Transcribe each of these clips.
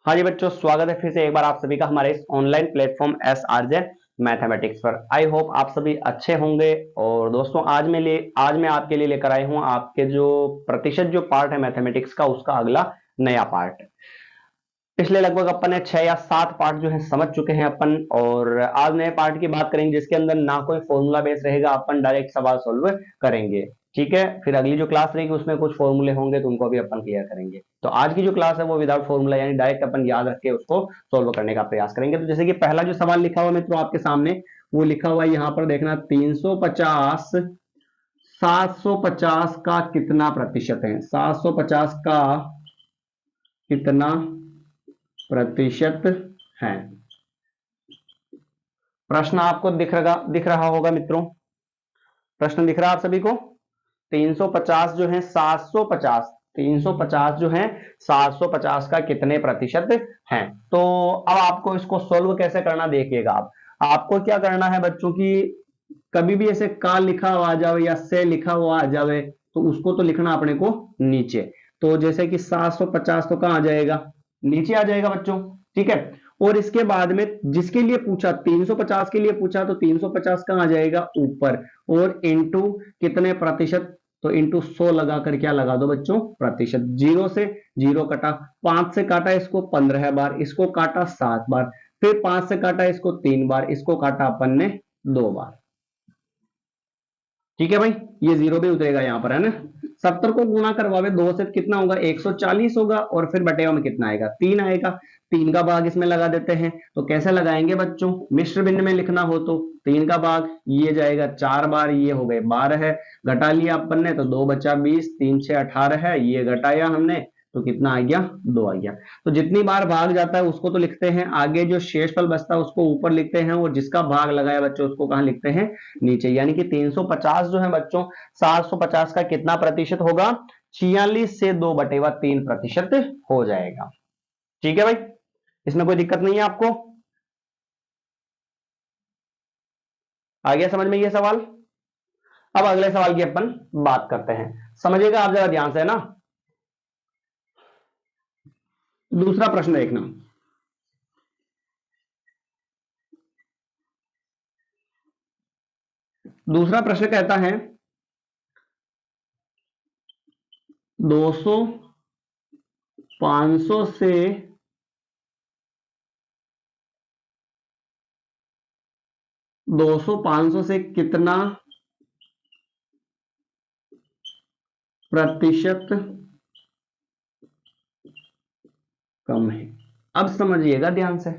हाँ जी बच्चों, स्वागत है फिर से एक बार आप सभी का हमारे इस ऑनलाइन प्लेटफॉर्म SRJ मैथमेटिक्स पर। आई होप आप सभी अच्छे होंगे। और दोस्तों आज मैं आपके लिए लेकर आया हूँ आपके जो प्रतिशत जो पार्ट है मैथमेटिक्स का, उसका अगला नया पार्ट। पिछले लगभग अपन ने 6 या 7 पार्ट जो है समझ चुके हैं अपन, और आज नए पार्ट की बात करेंगे जिसके अंदर ना कोई फॉर्मूला बेस रहेगा, अपन डायरेक्ट सवाल सोल्व करेंगे। ठीक है, फिर अगली जो क्लास रहेगी उसमें कुछ फॉर्मूले होंगे तो उनको भी अपन क्लियर करेंगे। तो आज की जो क्लास है वो विदाउट फॉर्मूला यानी डायरेक्ट अपन याद रख के उसको सोल्व करने का प्रयास करेंगे। तो जैसे कि पहला जो सवाल लिखा हुआ मित्रों आपके सामने, वो लिखा हुआ है यहाँ पर, देखना 350 750 का कितना प्रतिशत है। 750 का कितना प्रतिशत है। प्रश्न आपको दिख रहा होगा मित्रों। प्रश्न दिख रहा है आप सभी को। 350 जो है 750, 350 जो है 750 का कितने प्रतिशत है। तो अब आपको इसको सोल्व कैसे करना देखिएगा। आप आपको क्या करना है बच्चों की, कभी भी ऐसे का लिखा हुआ आ जावे या से लिखा हुआ आ जावे तो उसको तो लिखना अपने को नीचे। तो जैसे कि 750 तो कहां आ जाएगा, नीचे आ जाएगा बच्चों। ठीक है, और इसके बाद में जिसके लिए पूछा 350 के लिए पूछा तो 350 कहां आ जाएगा, ऊपर। और इंटू कितने प्रतिशत, तो इंटू 100 लगाकर क्या लगा दो बच्चों, प्रतिशत। जीरो से जीरो कटा, 5 से काटा इसको 15 बार, इसको काटा 7 बार, फिर 5 से काटा इसको 3 बार, इसको काटा अपन ने 2 बार। ठीक है भाई, ये जीरो भी उतरेगा यहाँ पर, है ना। 70 को गुणा करवावे 2 से कितना होगा, 140 होगा, और फिर बटेवा में कितना आएगा, 3 आएगा। 3 का भाग इसमें लगा देते हैं। तो कैसे लगाएंगे बच्चों, मिश्र भिन्न में लिखना हो तो 3 का भाग ये जाएगा 4 बार, ये हो गए 12 है, घटा लिया अपन ने तो 2 बचा 20, 3 6 18 है, ये घटाया हमने तो कितना आ गया, 2 आ गया। तो जितनी बार भाग जाता है उसको तो लिखते हैं आगे, जो शेषफल बचता है उसको ऊपर लिखते हैं, और जिसका भाग लगाया बच्चों उसको कहां लिखते हैं, नीचे। यानी कि 350 जो है बच्चों 750 का कितना प्रतिशत होगा, 46 से 2/3 प्रतिशत हो जाएगा। ठीक है भाई, इसमें कोई दिक्कत नहीं है आपको, आ गया समझ में ये सवाल। अब अगले सवाल की अपन बात करते हैं, समझिएगा आप जरा ध्यान से ना। दूसरा प्रश्न देखना। दूसरा प्रश्न कहता है 200 500 से 200 500 से कितना प्रतिशत कम है। अब समझिएगा ध्यान से,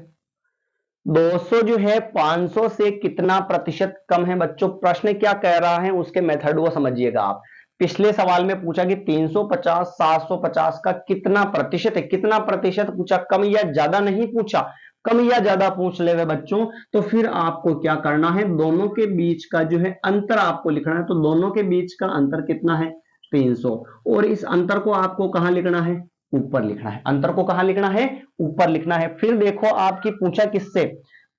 200 जो है 500 से कितना प्रतिशत कम है। बच्चों प्रश्न क्या कह रहा है उसके मेथड को समझिएगा आप। पिछले सवाल में पूछा कि 350 750 का कितना प्रतिशत है, कितना प्रतिशत पूछा, कम या ज्यादा नहीं पूछा। कम या ज्यादा पूछ ले हुए बच्चों तो फिर आपको क्या करना है, दोनों के बीच का जो है अंतर आपको लिखना है। तो दोनों के बीच का अंतर कितना है, 300, और इस अंतर को आपको कहां लिखना है, ऊपर लिखना है। अंतर को कहां लिखना है, ऊपर लिखना है। फिर देखो आपकी पूछा किससे,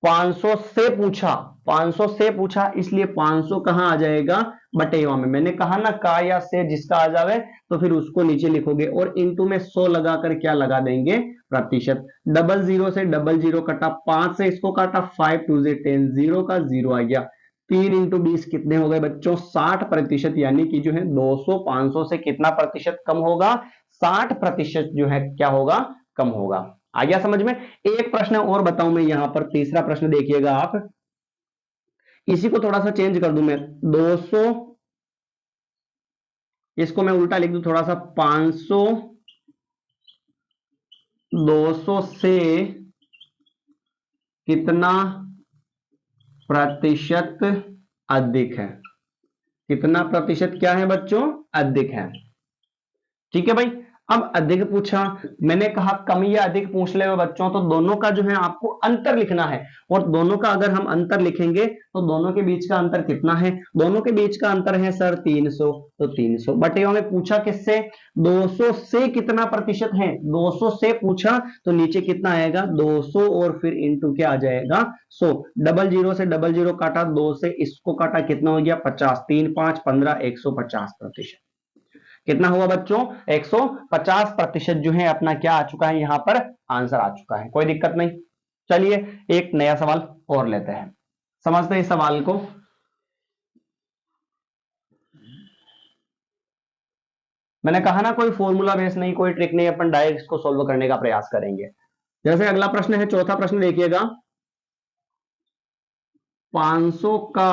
500 से पूछा, 500 से पूछा, इसलिए 500 कहां आ जाएगा, बटेवा में। मैंने कहा ना का या से जिसका आ जावे तो फिर उसको नीचे लिखोगे, और इंटू में 100 लगाकर क्या लगा देंगे, प्रतिशत। डबल जीरो से डबल जीरो कटा, 5 से इसको काटा, 5 2 10, जीरो का जीरो आ गया। 3 इंटू 20 कितने हो गए बच्चों, 60 प्रतिशत। यानी कि जो है 200 500 से कितना प्रतिशत कम होगा, 60 प्रतिशत जो है क्या होगा, कम होगा। आ गया समझ में। एक प्रश्न और बताऊं मैं यहां पर, तीसरा प्रश्न देखिएगा आप, इसी को थोड़ा सा चेंज कर दूं मैं। 200, इसको मैं उल्टा लिख दूं थोड़ा सा, 500 200 से कितना प्रतिशत अधिक है, कितना प्रतिशत क्या है बच्चों, अधिक है। ठीक है भाई। अब अधिक पूछा, मैंने कहा कम या अधिक पूछ ले बच्चों तो दोनों का जो है आपको अंतर लिखना है। और दोनों का अगर हम अंतर लिखेंगे तो दोनों के बीच का अंतर कितना है, दोनों के बीच का अंतर है सर 300। तो 300 बटे में पूछा किससे, 200 से कितना प्रतिशत है, 200 से पूछा तो नीचे कितना आएगा, 200, और फिर इंटू क्या आ जाएगा, 100। डबल जीरो से डबल जीरो काटा, 2 से इसको काटा, कितना हो गया 50, 3 5 15, 150 प्रतिशत। कितना हुआ बच्चों? 150% जो है अपना क्या आ चुका है, यहां पर आंसर आ चुका है। कोई दिक्कत नहीं। चलिए एक नया सवाल और लेते हैं, समझते हैं इस सवाल को। मैंने कहा ना कोई फॉर्मूला बेस नहीं, कोई ट्रिक नहीं, अपन डायरेक्ट इसको सोल्व करने का प्रयास करेंगे। जैसे अगला प्रश्न है, चौथा प्रश्न देखिएगा, 500 का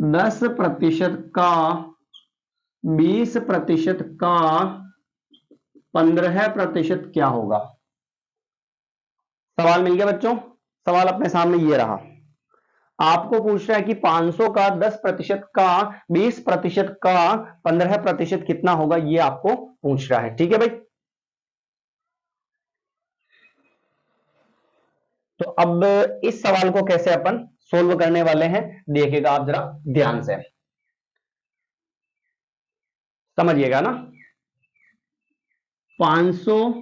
10% का 20% का 15% क्या होगा? सवाल मिल गया बच्चों। सवाल अपने सामने ये रहा, आपको पूछ रहा है कि 500 का 10% का 20% का 15% कितना होगा, ये आपको पूछ रहा है। ठीक है भाई। तो अब इस सवाल को कैसे अपन सोल्व करने वाले हैं, देखिएगा आप जरा ध्यान से, समझिएगा ना। 500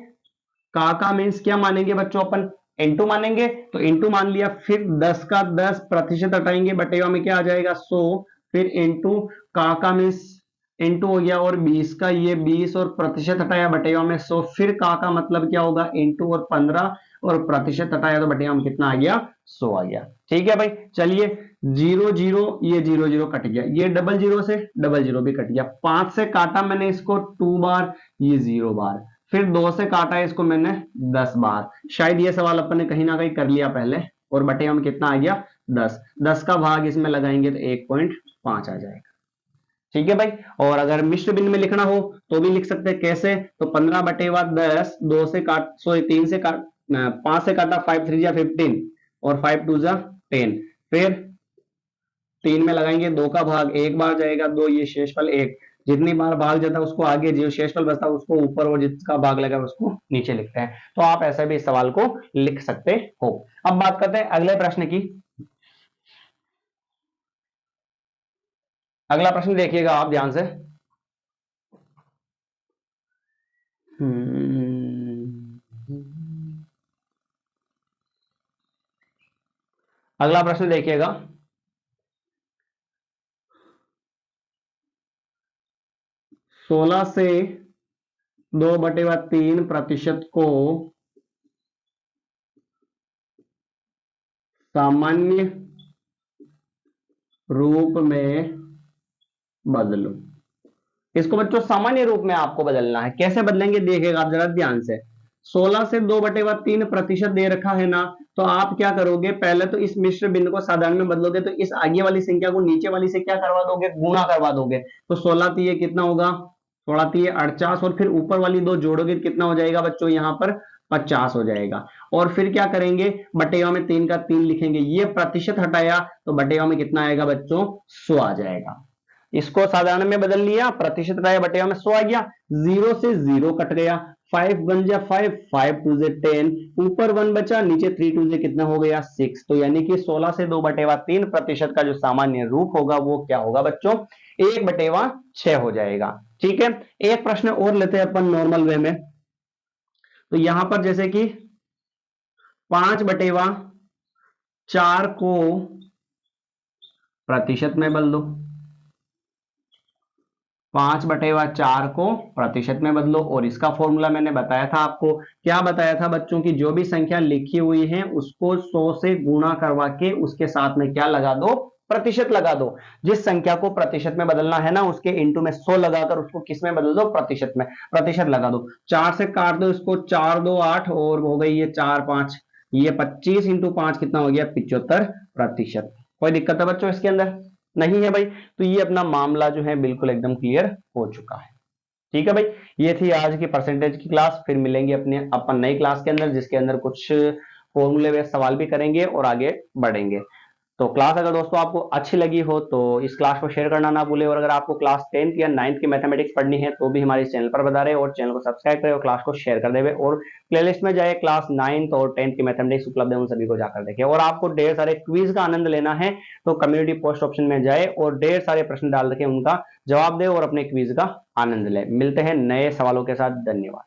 का मीन्स क्या मानेंगे बच्चों, अपन इनटू मानेंगे, तो इनटू मान लिया, फिर 10 का 10% हटाएंगे, बटेवा में क्या आ जाएगा 100, फिर इनटू का मीन्स इनटू हो गया, और 20 का ये 20 और प्रतिशत हटाया बटेवा में 100, फिर का मतलब क्या होगा इनटू और 15 और प्रतिशत हटाया तो बटेवा में कितना आ गया 100 आ गया। ठीक है भाई। चलिए 0 0 ये 0 0 कट गया, ये डबल जीरो से डबल जीरो भी कट गया, 5 से काटा मैंने इसको 2 बार, ये 0 बार, फिर 2 से काटा इसको मैंने 10 बार। शायद ये सवाल अपन ने कहीं ना कहीं कर लिया पहले, और बटे में कितना आ गया 10, 10 का भाग इसमें लगाएंगे तो 1.5 आ जाएगा। ठीक है भाई। और अगर मिश्र बिन में लिखना हो तो भी लिख सकते हैं, कैसे, तो 15/10, 2 से काट, सॉरी 3 से काट, 5 से काटा, 5 3 15 और 5 2 10, फिर 3 में लगाएंगे, 2 का भाग 1 बार जाएगा, 2 ये शेषफल 1, जितनी बार भाग जाता है उसको आगे, जो शेषफल बचता है उसको ऊपर, और जिसका भाग लगा उसको नीचे लिखते हैं। तो आप ऐसे भी इस सवाल को लिख सकते हो। अब बात करते हैं अगले प्रश्न की। अगला प्रश्न देखिएगा आप ध्यान से। अगला प्रश्न देखिएगा, 16 से 2/3% को सामान्य रूप में बदलो। इसको बच्चों सामान्य रूप में आपको बदलना है, कैसे बदलेंगे देखिएगा आप जरा ध्यान से। 16 से 2/3% दे रखा है ना, तो आप क्या करोगे, पहले तो इस मिश्र बिंदु को साधारण में बदलोगे, तो इस आगे वाली संख्या को नीचे वाली से क्या करवा दोगे, गुणा करवा दोगे। तो 16 ये कितना होगा, 16 48, और फिर ऊपर वाली दो जोड़ोगे कितना हो जाएगा बच्चों, यहां पर 50 हो जाएगा। और फिर क्या करेंगे, बटेवा में 3 का 3 लिखेंगे, ये प्रतिशत हटाया तो बटेवा में कितना आएगा बच्चों 100 आ जाएगा। इसको साधारण में बदल लिया, प्रतिशत हटाया बटेवा में 100 आ गया, 0 से 0 कट गया, 5 1 जा 5, 5 2 से 10, ऊपर 1 बचा, नीचे 3 2 से कितना हो गया 6। तो यानी कि 16 से 2/3% का जो सामान्य रूप होगा वो क्या होगा बच्चों, 1/6 हो जाएगा। ठीक है। एक प्रश्न और लेते हैं अपन नॉर्मल वे में। तो यहां पर जैसे कि 5/4 को प्रतिशत में बदल दो, 5/4 को प्रतिशत में बदलो, और इसका फॉर्मूला मैंने बताया था आपको, क्या बताया था बच्चों की, जो भी संख्या लिखी हुई है उसको 100 से गुणा करवा के उसके साथ में क्या लगा दो, प्रतिशत लगा दो। जिस संख्या को प्रतिशत में बदलना है ना, उसके इंटू में 100 लगाकर उसको किस में बदल दो, प्रतिशत में, प्रतिशत लगा दो। 4 से काट दो इसको, 4 2 8, और हो गई ये 4 5, ये 25 इंटू 5 कितना हो गया 75%। कोई दिक्कत है बच्चों इसके अंदर? नहीं है भाई। तो ये अपना मामला जो है बिल्कुल एकदम क्लियर हो चुका है। ठीक है भाई। ये थी आज की परसेंटेज की क्लास, फिर मिलेंगे अपने अपन नई क्लास के अंदर, जिसके अंदर कुछ फॉर्मूले बेस्ड सवाल भी करेंगे और आगे बढ़ेंगे। तो क्लास अगर दोस्तों आपको अच्छी लगी हो तो इस क्लास को शेयर करना ना भूले, और अगर आपको क्लास 10th या 9th की मैथमेटिक्स पढ़नी है तो भी हमारे चैनल पर बता रहे, और चैनल को सब्सक्राइब करें और क्लास को शेयर कर देवे, और प्लेलिस्ट में जाए, क्लास 9th और 10th की मैथमेटिक्स उपलब्ध है, उन सभी को जाकर देखें। और आपको ढेर सारे क्विज का आनंद लेना है तो कम्युनिटी पोस्ट ऑप्शन में जाए और ढेर सारे प्रश्न डाल रखे, उनका जवाब दे और अपने क्विज का आनंद ले। मिलते हैं नए सवालों के साथ। धन्यवाद।